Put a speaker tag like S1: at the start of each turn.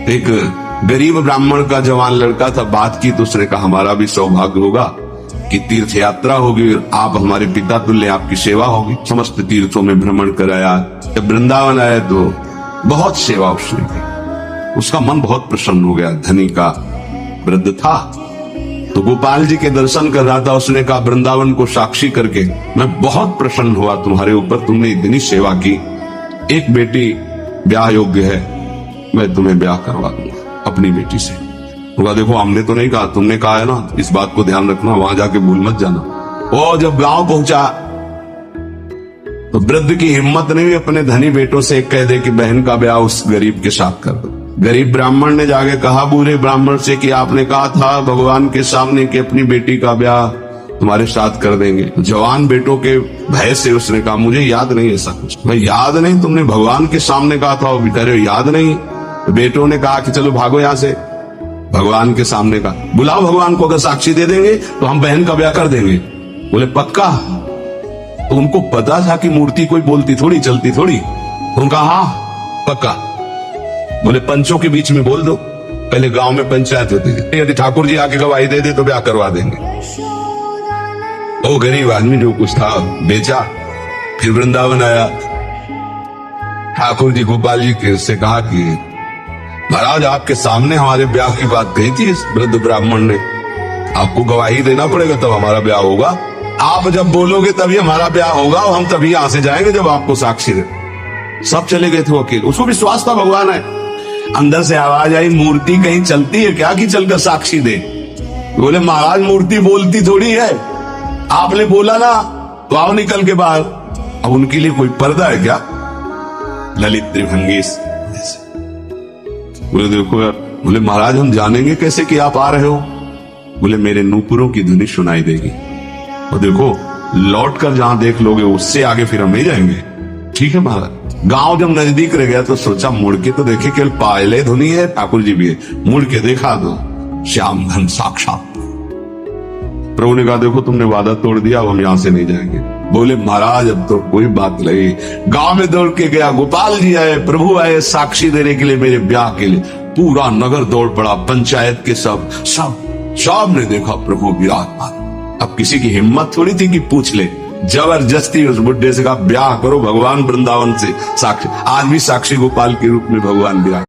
S1: एक गरीब ब्राह्मण का जवान लड़का था, बात की तो उसने कहा हमारा भी सौभाग्य होगा कि तीर्थ यात्रा होगी, आप हमारे पिता तुल्य, आपकी सेवा होगी। समस्त तीर्थों में भ्रमण कराया। जब वृंदावन आए तो बहुत सेवा उसने की, उसका मन बहुत प्रसन्न हो गया। धनी का वृद्ध था तो गोपाल जी के दर्शन कर रहा था। उसने कहा वृंदावन को साक्षी करके मैं बहुत प्रसन्न हुआ तुम्हारे ऊपर, तुमने इतनी सेवा की। एक बेटी ब्याह योग्य है, मैं तुम्हें ब्याह करवा दूंगा अपनी बेटी से। तो देखो हमने तो नहीं कहा, तुमने कहा है ना, इस बात को ध्यान रखना, वहां जाके भूल मत जाना। और जब गांव पहुंचा तो वृद्ध की हिम्मत नहीं हुई अपने धनी बेटों से कह दे कि बहन का ब्याह उस गरीब के साथ कर दो। गरीब ब्राह्मण ने जाके कहा बूढ़े ब्राह्मण से कि आपने कहा था भगवान के सामने कि अपनी बेटी का ब्याह तुम्हारे साथ कर देंगे। जवान बेटों के भय से उसने कहा मुझे याद नहीं ऐसा कुछ। भाई याद नहीं, तुमने भगवान के सामने कहा था, वो कह रहे हो याद नहीं। तो बेटों ने कहा कि चलो भागो यहाँ से। भगवान के सामने का बुलाओ भगवान को, अगर साक्षी दे देंगे तो हम बहन का ब्याह कर देंगे। बोले पक्का? तो उनको पता था कि मूर्ति कोई बोलती थोड़ी चलती थोड़ी। उनका हाँ पक्का। बोले पंचों के बीच में बोल दो, पहले गांव में पंचायत होती थी, यदि ठाकुर जी आके गवाही दे दे तो ब्याह करवा देंगे। वो गरीब आदमी जो कुछ था बेचा, फिर वृंदावन आया। ठाकुर जी गोपाल जी के से कहा कि महाराज आपके सामने हमारे ब्याह की बात कही थी इस वृद्ध ब्राह्मण ने, आपको गवाही देना पड़ेगा तब हमारा ब्याह होगा। आप जब बोलोगे तभी हमारा ब्याह होगा और हम तभी यहां से जाएंगे जब आपको साक्षी दे। सब चले गए थे अकेले, उसको विश्वास था भगवान है। अंदर से आवाज आई मूर्ति कहीं चलती है क्या कि चलकर साक्षी दे? बोले महाराज मूर्ति बोलती थोड़ी है, आपने बोला ना तो आओ निकल के बाहर। अब उनके लिए कोई पर्दा है क्या? ललित त्रिभंगी। बोले देखो यार, बोले महाराज हम जानेंगे कैसे कि आप आ रहे हो? बोले मेरे नूपुरों की ध्वनि सुनाई देगी, और देखो लौट कर जहां देख लोगे उससे आगे फिर हम नहीं जाएंगे। ठीक है महाराज। गांव जब नजदीक रह गया तो सोचा मुड़ के तो देखे, केवल पायले धुनी है, ठाकुर जी भी है, मुड़ के देखा तो श्याम धन साक्षात। प्रभु ने कहा देखो तुमने वादा तोड़ दिया, अब हम यहां से नहीं जाएंगे। बोले महाराज अब तो कोई बात नहीं। गांव में दौड़ के गया, गोपाल जी आए, प्रभु आए साक्षी देने के लिए मेरे ब्याह के लिए। पूरा नगर दौड़ पड़ा, पंचायत के सब ने देखा प्रभु विराजमान। अब किसी की हिम्मत थोड़ी थी कि पूछ ले, जबरदस्ती उस बुड्ढे से कहा ब्याह करो भगवान वृंदावन से साक्षी। आज भी साक्षी गोपाल के रूप में भगवान विराज।